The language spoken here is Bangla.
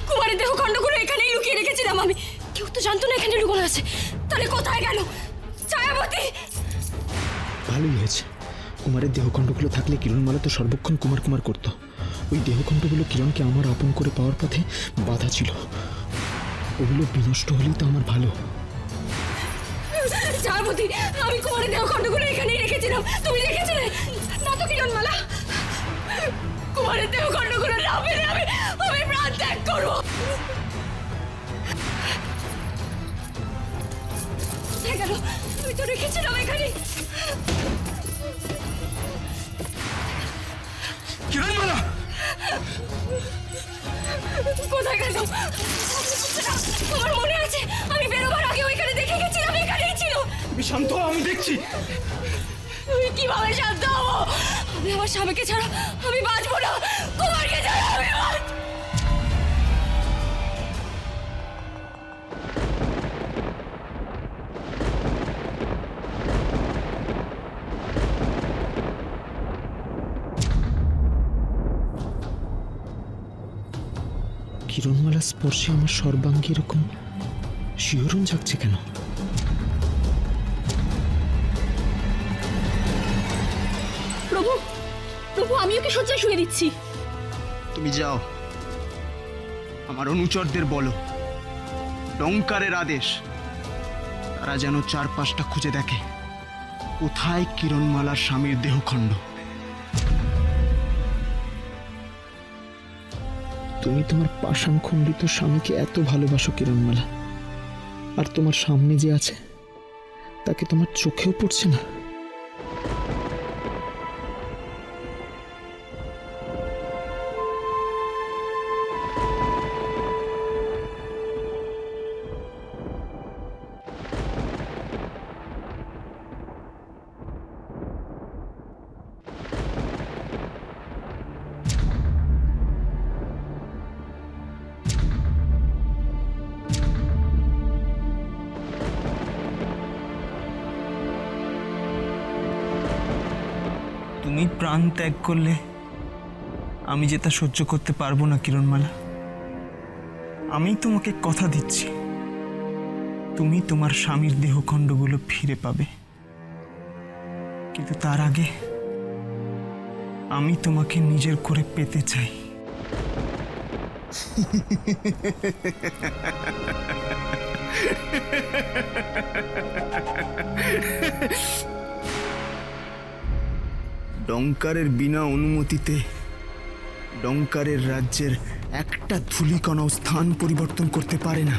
কুমারের দেহ খণ্ডগুলো এখানেই লুকিয়ে রেখেছিলাম আমি। কেউ তো জানতো না এখানে লুকোনো আছে। তাহলে কোথায় গেল ছায়াবতী? ভালোই হয়েছে, কুমারের দেহখণ্ডগুলো থাকলে কিরণমালা তো সর্বক্ষণ কুমার কুমার করত। ওই দেহখণ্ডগুলো কিরণকে আমার আপন করে পাওয়ার পথে বাধা ছিল। ওগুলো বিনষ্ট হলেই তো আমার ভালো। ছায়াবতী, আমি কুমারের দেহখণ্ডগুলো এখানেই রেখেছিলাম। তুমি রেখেছিলে না তো কিরণমালা? কুমারের দেহখণ্ডগুলো না পেলে আমি প্রাণ ত্যাগ করবো। কোথায় গেল? তুই তো রেখেছিলাম এখানে। কিরণমালা কোথায় গেল? তোমার মনে আছে আমি বেরোবার আগে ওইখানে দেখে গেছিলাম, এখানেই ছিল। তুমি শান্ত হও, আমি দেখছি। তুমি কিভাবে শান্ত হবো? আমি আমার স্বামীকে ছাড়া আমি বাঁচবো না, কুমারকে ছাড়া আমি বাঁচবো। কিরণমালার স্পর্শে আমার সর্বাঙ্গে এরকম শিহরণ জাগছে কেন? প্রভু, প্রভু, আমি ওকে শয্যায় শুয়ে দিচ্ছি। তুমি যাও, আমার অনুচরদের বলো ডঙ্কারের আদেশ তারা যেন চারপাশটা খুঁজে দেখে কোথায় কিরণমালার স্বামীর দেহখণ্ড। তুমি তোমার পাষাণ খণ্ডিত স্বামীকে এত ভালোবাসো কিরণমালা, আর তোমার সামনে যে আছে তাকে তোমার চোখেও পড়ছে না। তুমি প্রাণ ত্যাগ করলে আমি যে তা সহ্য করতে পারবো না কিরণমালা। আমি তোমাকে কথা দিচ্ছি, তুমি তোমার স্বামীর দেহখণ্ডগুলো ফিরে পাবে, কিন্তু তার আগে আমি তোমাকে নিজের করে পেতে চাই। ডঙ্কারের বিনা অনুমতিতে ডঙ্কারের রাজ্যের একটা ধূলিকণাও স্থান পরিবর্তন করতে পারে না।